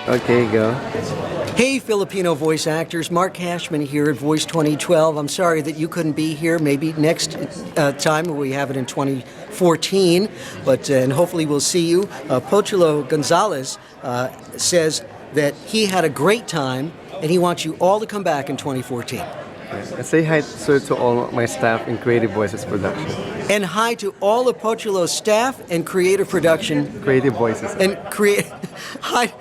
Okay, go. Hey, Filipino voice actors. Mark Cashman here at Voice 2012. I'm sorry that you couldn't be here. Maybe next time we have it in 2014, and hopefully we'll see you. Pochulo Gonzalez says that he had a great time and he wants you all to come back in 2014. I say hi to all my staff in Creative Voices Production. And hi to all of Pochulo's staff and creative production. Creative Voices. And hi.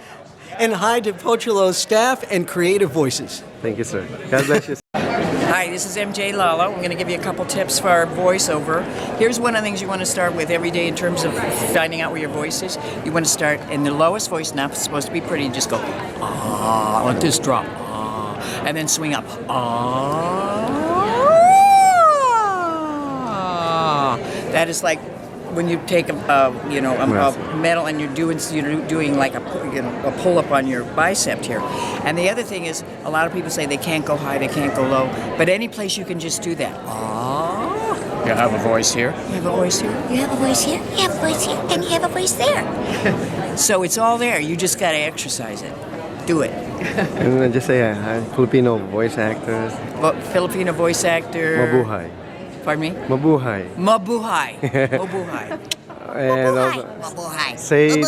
And hi to Pochulo's staff and creative voices. Thank you, sir. God bless you. Hi, this is MJ Lalo. I'm going to give you a couple tips for our voiceover. Here's one of the things you want to start with every day in terms of finding out where your voice is. You want to start in the lowest voice. Now, it's supposed to be pretty. Just go, ah, let this drop, ah, and then swing up, ah. That is like when you take a metal and you're doing like a pull up on your bicep here. And the other thing is, a lot of people say they can't go high, they can't go low, but any place you can just do that. You have a voice here. You have a voice here. You have a voice here. You have a voice here, and you have a voice there. So it's all there. You just got to exercise it. Do it. And then just say hi, Filipino voice actors. Filipino voice actor. Mabuhay. Pardon me? Mabuhay. Mabuhay. Mabuhay. And also say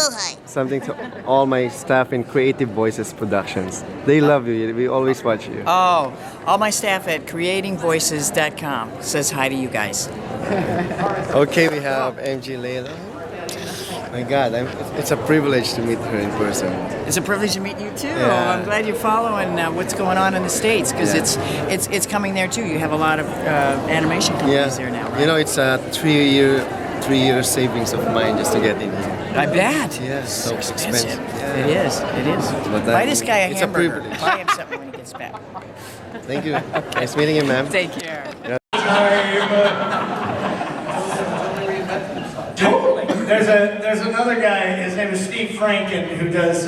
something to all my staff in Creative Voices Productions. They love you. We always watch you. Oh, all my staff at creatingvoices.com says hi to you guys. Okay, we have MG Leila. My God, it's a privilege to meet her in person. It's a privilege to meet you too. Yeah. I'm glad you're following what's going on in the States because it's coming there too. You have a lot of animation companies there now, right? You know, it's a three-year savings of mine just to get in here. I bet. Yes, so expensive. Yeah. It is. But Buy this guy a it's hamburger. a privilege. Buy him something when he gets back. Thank you. Nice meeting you, ma'am. Take care. Totally. There's another guy. His name is Steve Franken, who does.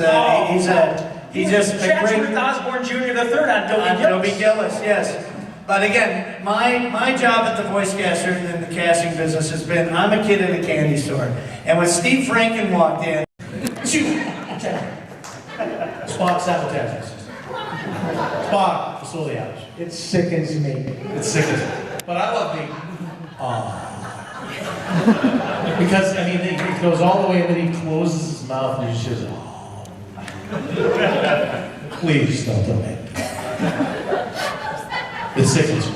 He's just a great. With Osborne Jr. the third on Dobie Gillis. Yes. But again, my job at the voice caster in the casting business has been, I'm a kid in a candy store. And when Steve Franken walked in, Spock sabotages. Spock, facility. It sickens me. It sickens me. But I love the, because, I mean, he goes all the way and then he closes his mouth and he just, please don't do it. It sickens me.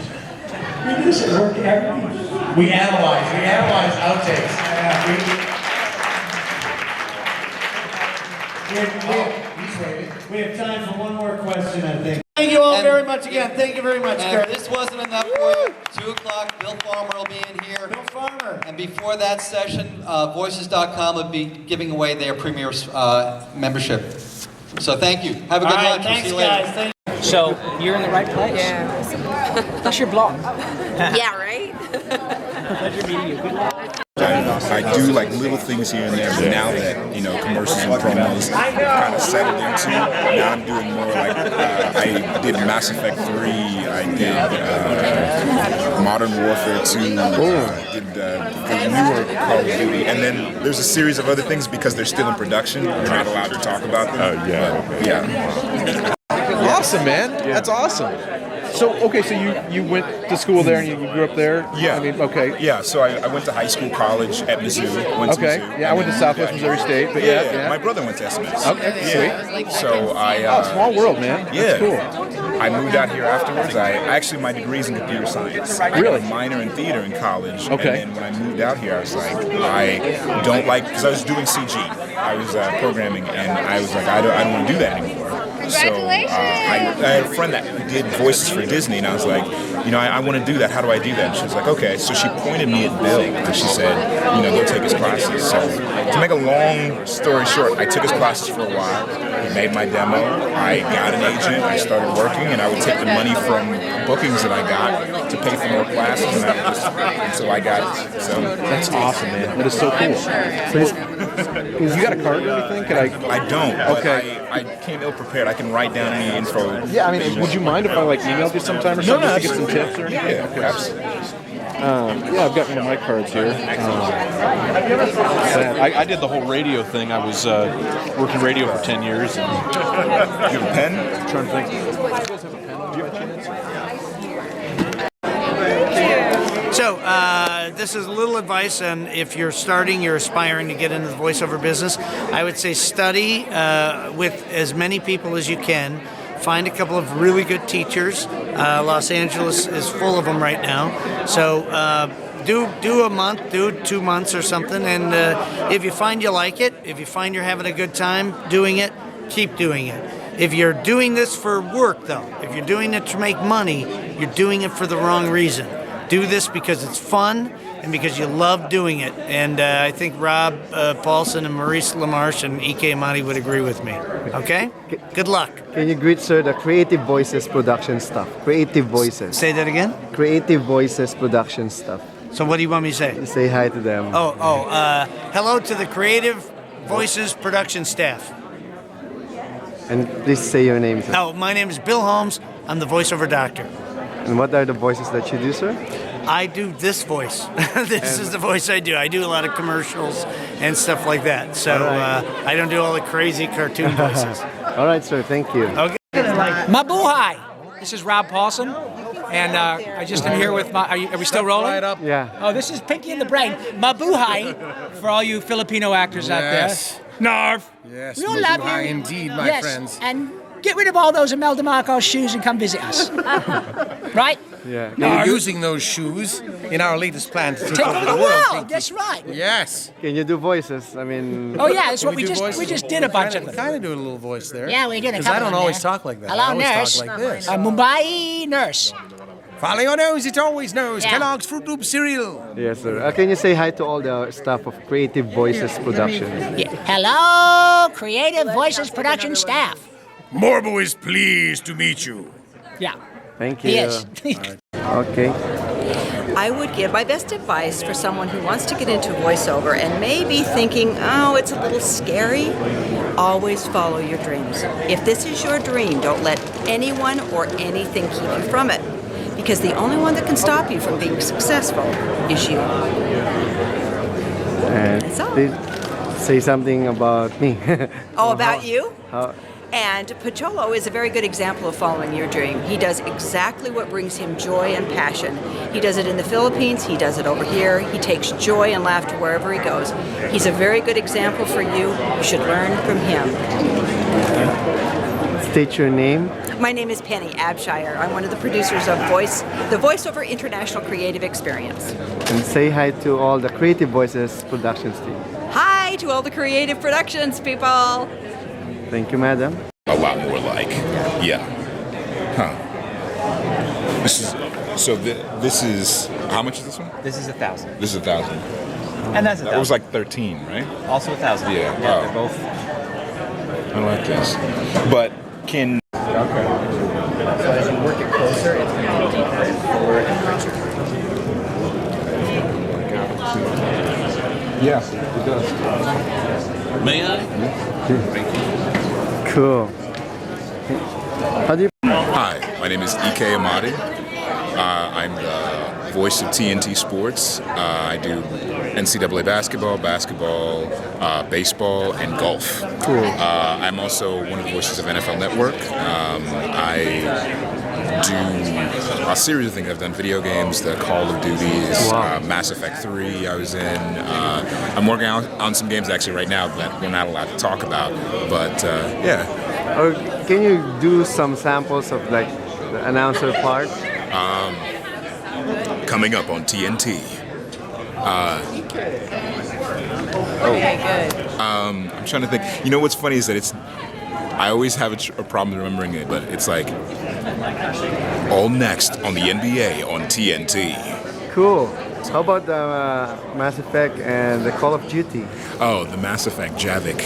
We analyze outtakes. We have time for one more question, I think. Thank you all very much again. Thank you very much, Kurt. If this wasn't enough for you, 2 o'clock, Bill Farmer will be in here. Bill Farmer. And before that session, Voices.com will be giving away their premier membership. So thank you. Have a good lunch. Thanks, we'll see you later. guys. So, you're in the right place. Yeah. That's your blog. Yeah, right? Pleasure meeting you. Good luck. I do like little things here and there, but now that commercials and promos kind of settled into, now I'm doing more like I did Mass Effect 3, I did Modern Warfare 2, did the newer Call of Duty, and then there's a series of other things because they're still in production. We're not allowed to talk about them. But, yeah. Awesome, man. That's awesome. So, okay, so you went to school there and you grew up there? Yeah. I mean, okay. Yeah, so I went to high school, college at Mizzou. Okay. Yeah, I went to Southwest Missouri State, but yeah. My brother went to SMS. Okay, sweet. So I... small world, man. That's cool. I moved out here afterwards. Actually, my degree is in computer science. Really? I had a minor in theater in college. Okay. And then when I moved out here, I was like, I don't like... Because I was doing CG. I was programming, and I was like, I don't want to do that anymore. So I had a friend that did voices for Disney, and I was like, I want to do that. How do I do that? And she was like, okay. So she pointed me at Bill, and she said, go take his classes. So to make a long story short, I took his classes for a while. Made my demo. I got an agent. I started working, and I would take the money from bookings that I got to pay for more classes, and until I got it. So that's awesome, man. That is so cool. You got a card or anything? Could I don't. Okay. I came ill prepared. I can write down any info. Yeah, I mean, would you mind if I emailed you sometime or something to get some tips or anything? Yeah, okay. Absolutely. Yeah, I've got one of my cards here. I did the whole radio thing. I was working radio for 10 years. And Do you have a pen? I'm trying to think. Do you guys have a pen on you by chance? So, this is a little advice, and if you're aspiring to get into the voiceover business, I would say study with as many people as you can. Find a couple of really good teachers. Los Angeles is full of them right now. So, do a month, do 2 months or something, and if you find you like it, if you find you're having a good time doing it, keep doing it. If you're doing this for work, though, if you're doing it to make money, you're doing it for the wrong reason. Do this because it's fun and because you love doing it. And I think Rob Paulson and Maurice LaMarche and Ike Amati would agree with me. Okay? Good luck. Can you greet, sir, the Creative Voices production staff? Creative Voices. Say that again? Creative Voices production staff. So what do you want me to say? Say hi to them. Hello to the Creative Voices production staff. And please say your name, sir. Oh, my name is Bill Holmes. I'm the voiceover doctor. And what are the voices that you do, sir? I do this voice. This is the voice I do. I do a lot of commercials and stuff like that. So I don't do all the crazy cartoon voices. All right, sir. Thank you. Okay. Mabuhay! This is Rob Paulson, and I just am here with my. Are we still rolling? Yeah. Oh, this is Pinky and the Brain. Mabuhay for all you Filipino actors out there. Narv. Yes, We all love you. mabuhay indeed, my yes. friends. And get rid of all those Imelda Marcos shoes and come visit us. Right? Yeah. We're using those shoes in our latest plan to Take over the world. That's right. Yes. Can you do voices? I mean. Oh yeah, that's what Can we do just voices? did a bunch of them. Kind of do a little voice there. Yeah, we did a Because I couple don't of always there. talk like that. Hello, I always nurse. talk like this. Mumbai nurse. Follow your nose, it always knows. Yeah. Kellogg's Fruit Loop cereal. Yes, sir. Can you say hi to all the staff of Creative Voices production? Yeah. Hello, Creative Voices production staff. Morbo is pleased to meet you. Yeah. Thank you. Yes. Okay. I would give my best advice for someone who wants to get into voiceover and may be thinking, oh, it's a little scary. Always follow your dreams. If this is your dream, don't let anyone or anything keep you from it. Because the only one that can stop you from being successful is you. And That's all. please say something about me. Oh, about you? How, And Pacholo is a very good example of following your dream. He does exactly what brings him joy and passion. He does it in the Philippines, he does it over here. He takes joy and laughter wherever he goes. He's a very good example for you. You should learn from him. state your name. My name is Penny Abshire. I'm one of the producers of the VoiceOver International Creative Experience. And say hi to all the Creative Voices productions team. Hi to all the creative productions people. Thank you, madam. A lot more like, yeah. Huh. This is, so this is, how much is this one? This is 1,000. This is 1,000. And that's 1,000. That was like 13, right? Also 1,000. Yeah. Yeah, Wow. they're both. I like this. But can... Okay. So as you work it closer, it's going to be deeper, fuller, and richer. Yeah, it does. May I? Thank you. Cool. How do you... Hi, my name is Ike Amati. I'm the voice of TNT Sports. I do NCAA basketball, baseball, and golf. Cool. I'm also one of the voices of NFL Network. I do a series of things. I've done video games, the Call of Duties, Wow. Mass Effect 3 I was in. I'm working on some games actually right now that we're not allowed to talk about. But yeah. Or can you do some samples of like the announcer part? Coming up on TNT. Okay, good. I'm trying to think. You know what's funny is that I always have a problem remembering it, but it's like all next on the NBA on TNT. Cool. How about the Mass Effect and the Call of Duty? Oh, the Mass Effect, Javik.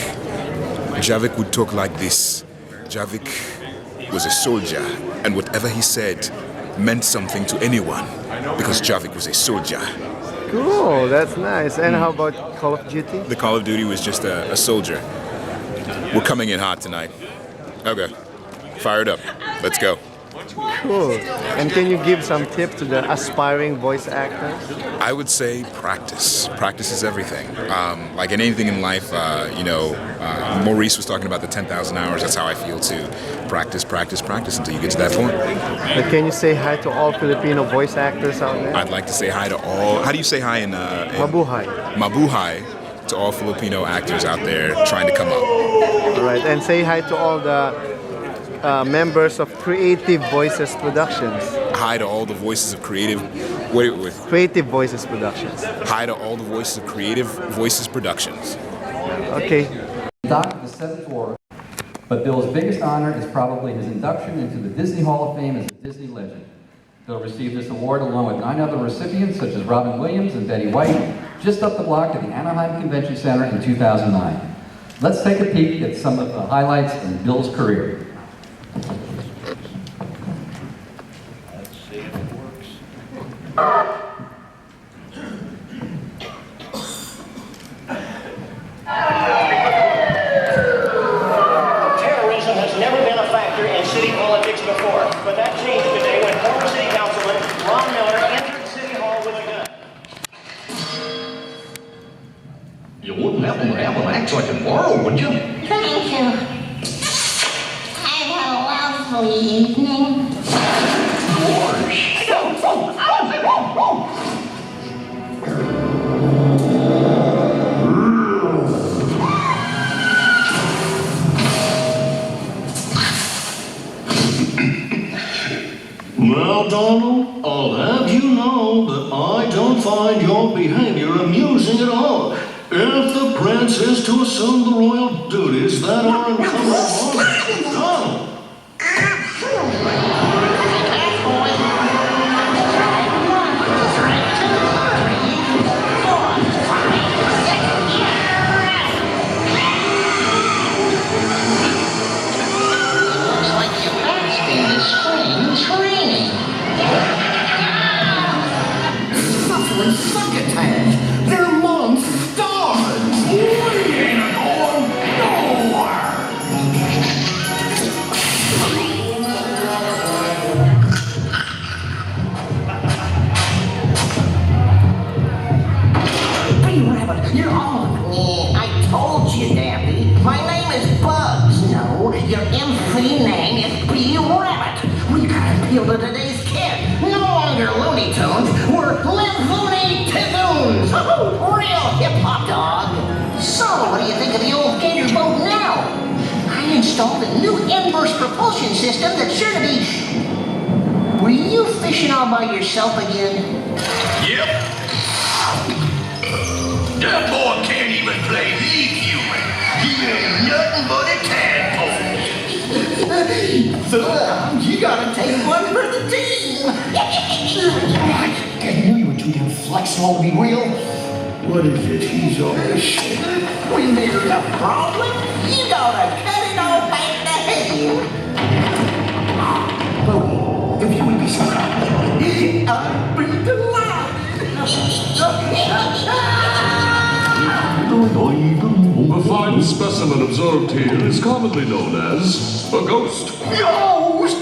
Javik would talk like this. Javik was a soldier, and whatever he said meant something to anyone, because Javik was a soldier. Cool, that's nice. And how about Call of Duty? The Call of Duty was just a soldier. We're coming in hot tonight. Okay, fired up. Let's go. Cool. And can you give some tips to the aspiring voice actors? I would say practice. Practice is everything. Like in anything in life, Maurice was talking about the 10,000 hours. That's how I feel too. Practice, practice, practice until you get to that point. But can you say hi to all Filipino voice actors out there? I'd like to say hi to all. How do you say hi in Mabuhay. Mabuhay to all Filipino actors out there trying to come up. All right, and say hi to all the members of Creative Voices Productions. Hi to all the voices of Creative Voices Productions. Hi to all the voices of Creative Voices Productions. Okay. Doc of the 7-4, but Bill's biggest honor is probably his induction into the Disney Hall of Fame as a Disney legend. Bill received this award along with 9 other recipients such as Robin Williams and Betty White just up the block at the Anaheim Convention Center in 2009. Let's take a peek at some of the highlights in Bill's career. Let's see if it works. Terrorism has never been a factor in city politics before, but that changed today when former city councilman Ron Miller entered City Hall with a gun. You wouldn't happen to have an axe I could borrow, would you? Thank you. I've had a lovely evening. Well, Donald, I'll have you know that I don't find your behavior amusing at all. If the prince is to assume the royal duties that are incumbent on him, Donald! Looks like you passed in this spring training. Suffering succotash! They're monsters! We ain't going nowhere! Hey, Rabbit, you're on. I told you, Daffy. My name is Bugs. No, your MC name is B. Rabbit. We gotta appeal to today's kid. No longer Looney Tunes, we're Livooney Tizoons. Real hip-hop, dog. So, what do you think of the old gator boat now? I installed a new inverse propulsion system that's sure to be... Were you fishing all by yourself again? Yep. That boy can't even play league human. He ain't nothing but a tadpole. So, you gotta take one for the team. I knew you were too damn flexible to be real. What is it? He's always shit. When there's a problem, you gotta cut it off at the head. Oh, if you would be so kind. I'd be delighted. A fine specimen observed here is commonly known as a ghost. Ghost?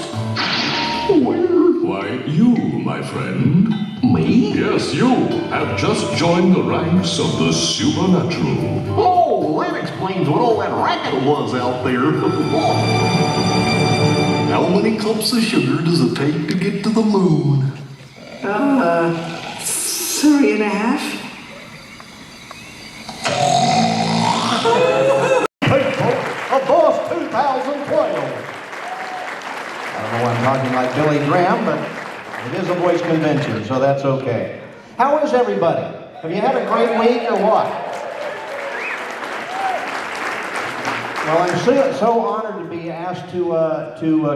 Why, you, my friend. Me? Yes, you have just joined the ranks of the supernatural. Oh, that explains what all that racket was out there. How many cups of sugar does it take to get to the moon? 3.5. Of course, 2012. I don't know why I'm talking like Billy Graham, but it is a voice convention, so that's okay. How is everybody? Have you had a great week or what? Well, I'm so honored to be asked to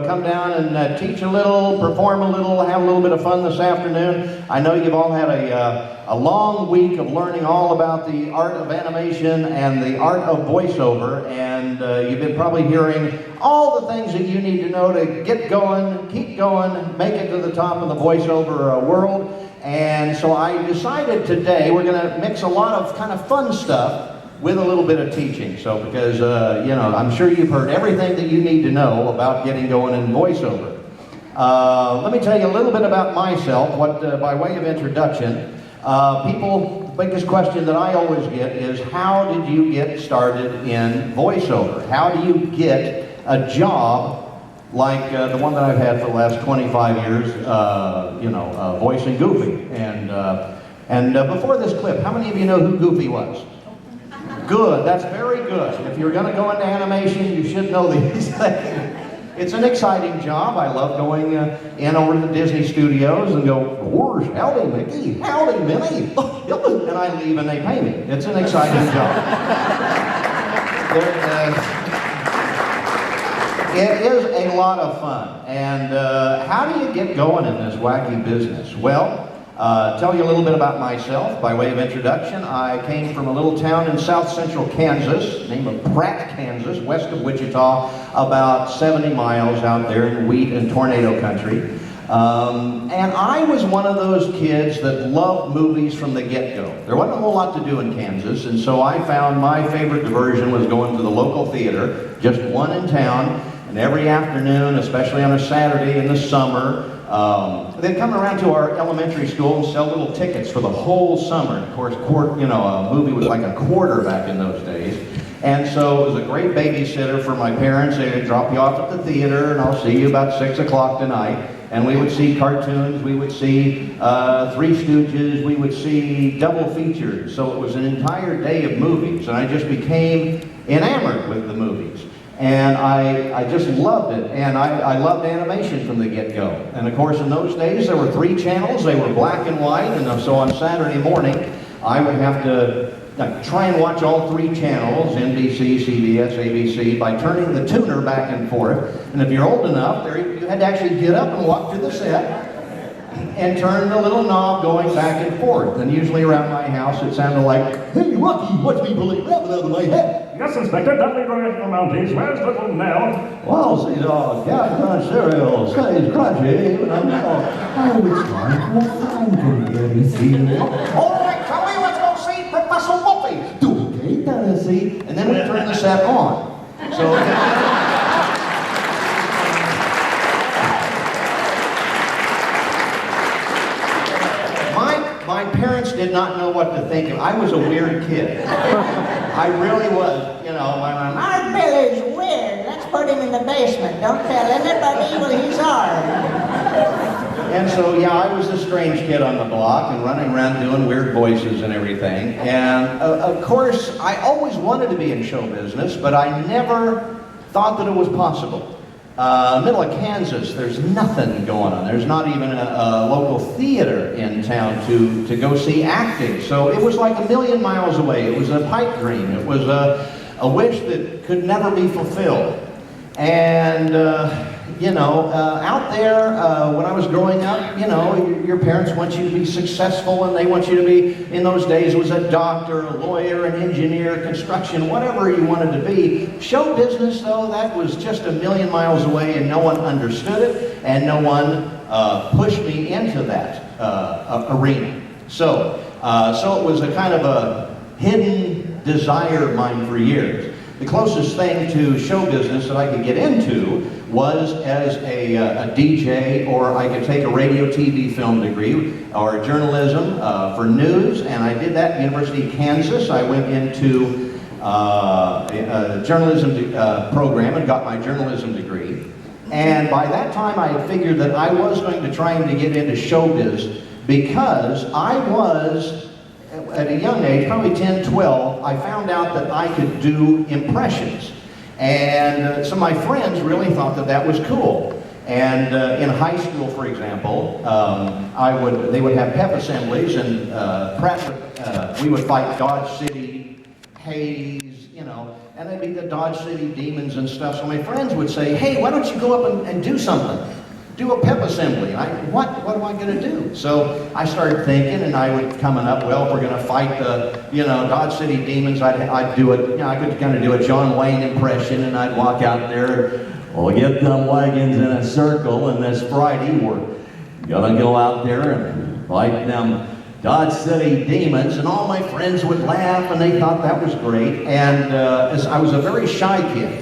come down and teach a little, perform a little, have a little bit of fun this afternoon. I know you've all had a long week of learning all about the art of animation and the art of voiceover, and you've been probably hearing all the things that you need to know to get going, keep going, make it to the top of the voiceover world. And so I decided today we're going to mix a lot of kind of fun stuff with a little bit of teaching. So because, you know, I'm sure you've heard everything that you need to know about getting going in voiceover. Let me tell you a little bit about myself, by way of introduction. The biggest question that I always get is, how did you get started in voiceover? How do you get a job like the one that I've had for the last 25 years, voicing Goofy? And before this clip, how many of you know who Goofy was? Good, that's very good. If you're going to go into animation, you should know these things. It's an exciting job. I love going in over to the Disney studios and go, "Whoosh, howdy Mickey, howdy Minnie," and I leave and they pay me. It's an exciting job. It is a lot of fun. And how do you get going in this wacky business? Well, tell you a little bit about myself by way of introduction. I came from a little town in south central Kansas, named Pratt, Kansas, west of Wichita, about 70 miles out there in wheat and tornado country. And I was one of those kids that loved movies from the get-go. There wasn't a whole lot to do in Kansas, and so I found my favorite diversion was going to the local theater, just one in town, and every afternoon, especially on a Saturday in the summer, they'd come around to our elementary school and sell little tickets for the whole summer. Of course, a movie was like a quarter back in those days. And so it was a great babysitter for my parents. They would drop you off at the theater, and I'll see you about 6 o'clock tonight. And we would see cartoons, we would see Three Stooges, we would see double features. So it was an entire day of movies, and I just became enamored with the movies. And I just loved it, and I loved animation from the get-go. And of course, in those days, there were 3 channels. They were black and white, and so on Saturday morning, I would have to try and watch all 3 channels, NBC, CBS, ABC, by turning the tuner back and forth. And if you're old enough, you had to actually get up and walk to the set and turn the little knob going back and forth. And usually around my house, it sounded like, "Hey, Rocky, watch me pull it rabbit out of my head." Yes, Inspector, Dudley going from the mountains. Where's little Nell? Well, see, Captain Cereal stays crunchy, and I'm it's time for everything. All right, Charlie, let's go see Professor Wolfie. Okay, Tennessee. And then we turn the set on. So... My parents did not know what to think of. I was a weird kid. I really was. Our Billy's weird. Let's put him in the basement. Don't tell anybody what he's ours. And so, I was a strange kid on the block and running around doing weird voices and everything. And of course, I always wanted to be in show business, but I never thought that it was possible. Middle of Kansas, there's nothing going on. There's not even a local theater in town to go see acting. So it was like a million miles away. It was a pipe dream. It was a wish that could never be fulfilled. And, out there, when I was growing up, your parents want you to be successful, and they want you to be, in those days, was a doctor, a lawyer, an engineer, construction, whatever you wanted to be. Show business, though, that was just a million miles away, and no one understood it, and no one pushed me into that arena. So it was a kind of a hidden desire of mine for years. The closest thing to show business that I could get into was as a DJ, or I could take a radio, TV, film degree, or journalism for news, and I did that at the University of Kansas. I went into a journalism program and got my journalism degree. And by that time, I had figured that I was going to try and get into showbiz, because I was, at a young age, probably 10, 12, I found out that I could do impressions. And so my friends really thought that that was cool. And in high school, for example, they would have pep assemblies, and we would fight Dodge City, Hades, and they'd be the Dodge City Demons and stuff. So my friends would say, "Hey, why don't you go up and do something? Do a pep assembly." And what am I going to do? So I started thinking, and I would coming up, well, if we're going to fight the, Dodge City Demons, I'd do it, I could kind of do a John Wayne impression, and I'd walk out there, "Well, get them wagons in a circle, and this Friday we're going to go out there and fight them Dodge City Demons." And all my friends would laugh, and they thought that was great. And as I was a very shy kid,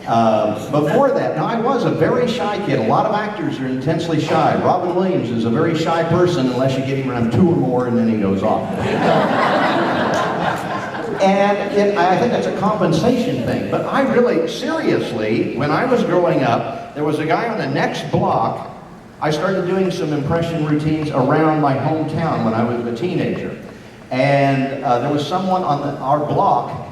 Before that, now I was a very shy kid. A lot of actors are intensely shy. Robin Williams is a very shy person unless you get him around 2 or more and then he goes off. And I think that's a compensation thing. But I really, seriously, when I was growing up, there was a guy on the next block. I started doing some impression routines around my hometown when I was a teenager. And there was someone on our block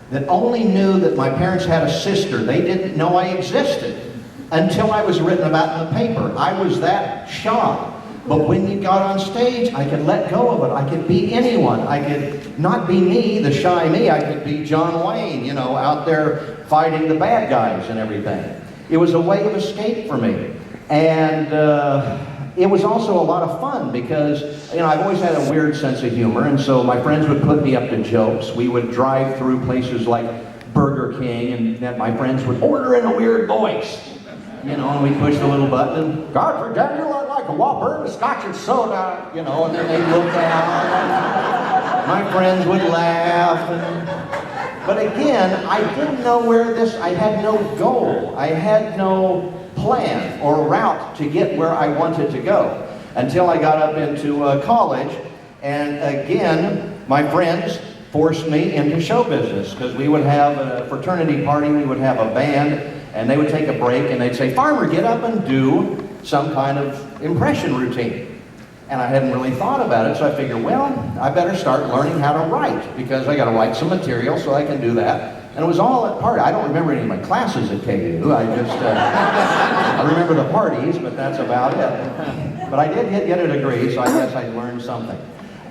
that only knew that my parents had a sister. They didn't know I existed until I was written about in the paper. I was that shy. But when you got on stage, I could let go of it. I could be anyone. I could not be me, the shy me. I could be John Wayne, you know, out there fighting the bad guys and everything. It was a way of escape for me. And it was also a lot of fun because, you know, I've always had a weird sense of humor, and so my friends would put me up to jokes. We would drive through places like Burger King, and then my friends would order in a weird voice. You know, and we'd push the little button, and, Godfrey, Daniel, I'd like a Whopper and a Scotch and soda, you know, and then they'd look down. My friends would laugh. But again, I didn't know where this, I had no goal. I had no plan or route to get where I wanted to go until I got up into college. And again, my friends forced me into show business because we would have a fraternity party, we would have a band, and they would take a break and they'd say, Farmer, get up and do some kind of impression routine. And I hadn't really thought about it, so I figured, well, I better start learning how to write because I got to write some material so I can do that. And it was all at party. I don't remember any of my classes at KU. I just, I remember the parties, but that's about it. But I did get a degree, so I guess I learned something.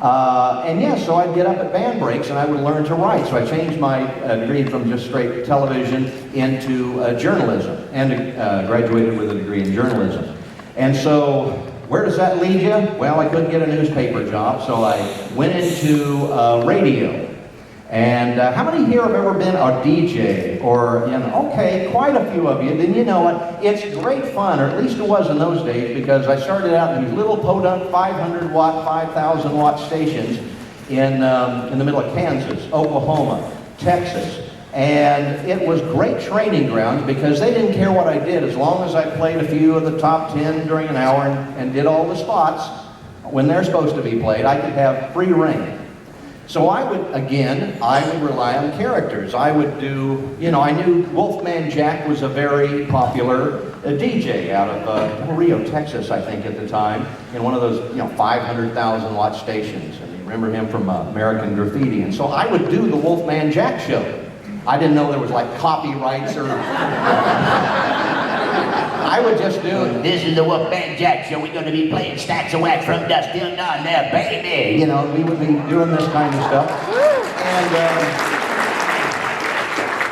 And yeah, so I'd get up at band breaks and I would learn to write. So I changed my degree from just straight television into journalism and graduated with a degree in journalism. And so where does that lead you? Well, I couldn't get a newspaper job, so I went into radio. And how many here have ever been a DJ? Or, you know, okay, quite a few of you. Then you know what? It's great fun, or at least it was in those days, because I started out in these little podunk 500 watt, 5,000 watt stations in the middle of Kansas, Oklahoma, Texas. And it was great training grounds because they didn't care what I did. As long as I played a few of the top 10 during an hour and did all the spots when they're supposed to be played, I could have free reign. So I would rely on characters. I would do, you know, I knew Wolfman Jack was a very popular DJ out of Del Rio, Texas, I think at the time, in one of those, you know, 500,000 watt stations. And you remember him from American Graffiti. And so I would do the Wolfman Jack show. I didn't know there was like copyrights or... I would just do, this is the Wolfman Jack show, we're going to be playing stacks of wax from dusk till dawn there, baby. You know, we would be doing this kind of stuff.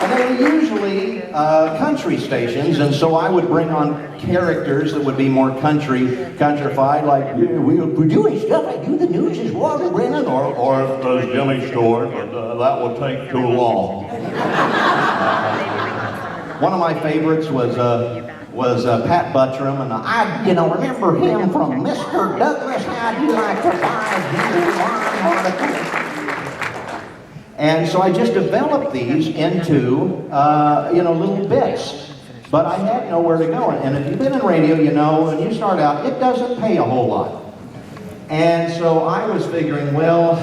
And they were usually country stations, and so I would bring on characters that would be more countrified, like, yeah, we're doing stuff like Do the News is Walter Brennan, or does Jimmy Stewart, but that will take too long. One of my favorites was Pat Buttram, and I, you know, remember him from Mr. Douglas, how do you like to buy? And so I just developed these into, you know, little bits. But I had nowhere to go. And if you've been in radio, you know, when you start out, it doesn't pay a whole lot. And so I was figuring, well,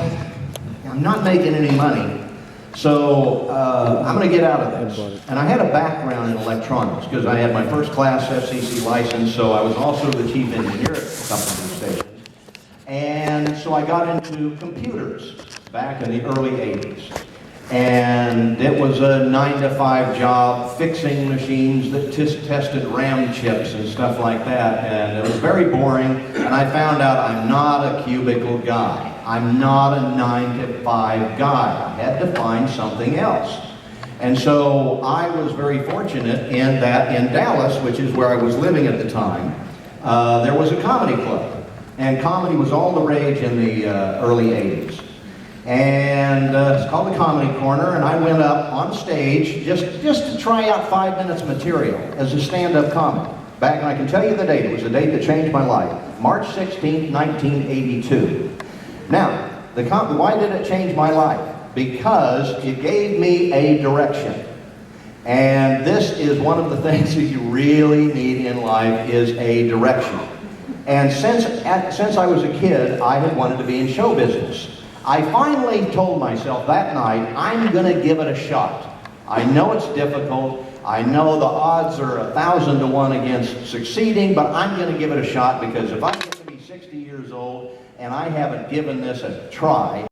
I'm not making any money. So I'm going to get out of this. And I had a background in electronics because I had my first class FCC license, so I was also the chief engineer at a couple of the stations. And so I got into computers back in the early 80s. And it was a 9-to-5 job fixing machines that tested RAM chips and stuff like that. And it was very boring. And I found out I'm not a cubicle guy. I'm not a 9-to-5 guy. I had to find something else. And so I was very fortunate in that in Dallas, which is where I was living at the time, there was a comedy club. And comedy was all the rage in the early 80s. And it's called the Comedy Corner, and I went up on stage just to try out 5 minutes material as a stand-up comic. Back, and I can tell you the date, it was the date that changed my life, March 16, 1982. Now, why did it change my life? Because it gave me a direction. And this is one of the things that you really need in life is a direction. And since I was a kid, I had wanted to be in show business. I finally told myself that night, I'm going to give it a shot. I know it's difficult. I know the odds are 1,000 to 1 against succeeding, but I'm going to give it a shot, because if I get to be 60 years old and I haven't given this a try,